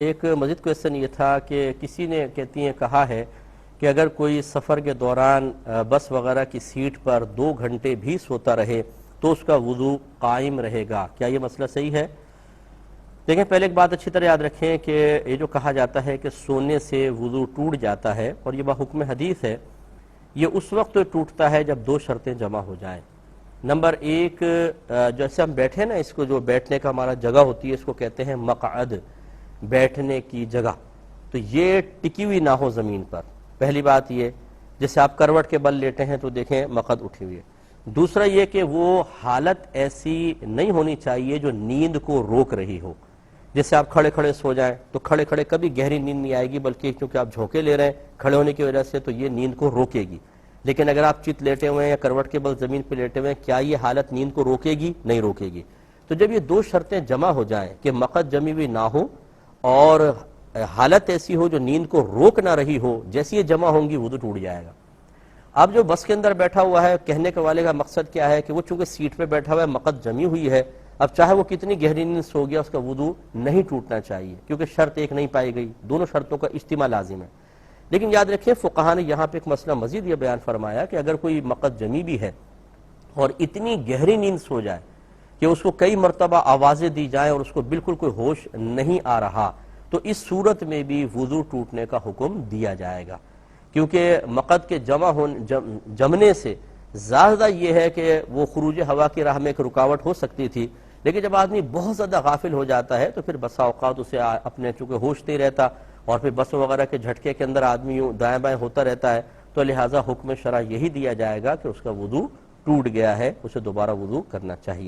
ایک مزید کویسچن یہ تھا کہ کسی نے کہتی ہیں کہا ہے کہ اگر کوئی سفر کے دوران بس وغیرہ کی سیٹ پر 2 گھنٹے بھی سوتا رہے تو اس کا وضو قائم رہے گا، کیا یہ مسئلہ صحیح ہے؟ دیکھیں، پہلے ایک بات اچھی طرح یاد رکھیں کہ یہ جو کہا جاتا ہے کہ سونے سے وضو ٹوٹ جاتا ہے اور یہ بحکم حدیث ہے، یہ اس وقت ٹوٹتا ہے جب 2 شرطیں جمع ہو جائیں۔ نمبر 1، جیسے ہم بیٹھے نا، اس کو جو بیٹھنے کا ہمارا جگہ ہوتی ہے اس کو کہتے ہیں مقعد، بیٹھنے کی جگہ، تو یہ ٹکی ہوئی نہ ہو زمین پر، پہلی بات یہ۔ جیسے آپ کروٹ کے بل لیٹے ہیں تو دیکھیں مقعد اٹھی ہوئی ہے۔ دوسرا یہ کہ وہ حالت ایسی نہیں ہونی چاہیے جو نیند کو روک رہی ہو۔ جیسے آپ کھڑے کھڑے سو جائیں تو کھڑے کھڑے کبھی گہری نیند نہیں آئے گی، بلکہ کیونکہ آپ جھونکے لے رہے ہیں کھڑے ہونے کی وجہ سے، تو یہ نیند کو روکے گی۔ لیکن اگر آپ چت لیٹے ہوئے ہیں یا کروٹ کے بل زمین پہ لیٹے ہوئے ہیں، کیا یہ حالت نیند کو روکے گی؟ نہیں روکے گی۔ تو جب یہ 2 شرطیں جمع ہو جائیں کہ مقعد جمی ہوئی نہ ہو اور حالت ایسی ہو جو نیند کو روک نہ رہی ہو، جیسی یہ جمع ہوں گی وضو ٹوٹ جائے گا۔ اب جو بس کے اندر بیٹھا ہوا ہے، کہنے کے والے کا مقصد کیا ہے کہ وہ چونکہ سیٹ پہ بیٹھا ہوا ہے، مقعد جمی ہوئی ہے، اب چاہے وہ کتنی گہری نیند سو گیا اس کا وضو نہیں ٹوٹنا چاہیے، کیونکہ شرط ایک نہیں پائی گئی، دونوں شرطوں کا اجتماع لازم ہے۔ لیکن یاد رکھیں فقہا نے یہاں پہ ایک مسئلہ مزید یہ بیان فرمایا کہ اگر کوئی مقعد جمی بھی ہے اور اتنی گہری نیند سو جائے کہ اس کو کئی مرتبہ آوازیں دی جائیں اور اس کو بالکل کوئی ہوش نہیں آ رہا، تو اس صورت میں بھی وضو ٹوٹنے کا حکم دیا جائے گا، کیونکہ مقعد کے جمنے سے زیادہ یہ ہے کہ وہ خروج ہوا کی راہ میں ایک رکاوٹ ہو سکتی تھی، لیکن جب آدمی بہت زیادہ غافل ہو جاتا ہے تو پھر بسا اوقات اسے اپنے چونکہ ہوش نہیں رہتا اور پھر بس وغیرہ کے جھٹکے کے اندر آدمی یوں دائیں بائیں ہوتا رہتا ہے، تو لہٰذا حکم شرع یہی دیا جائے گا کہ اس کا وضو ٹوٹ گیا ہے، اسے دوبارہ وضو کرنا چاہیے۔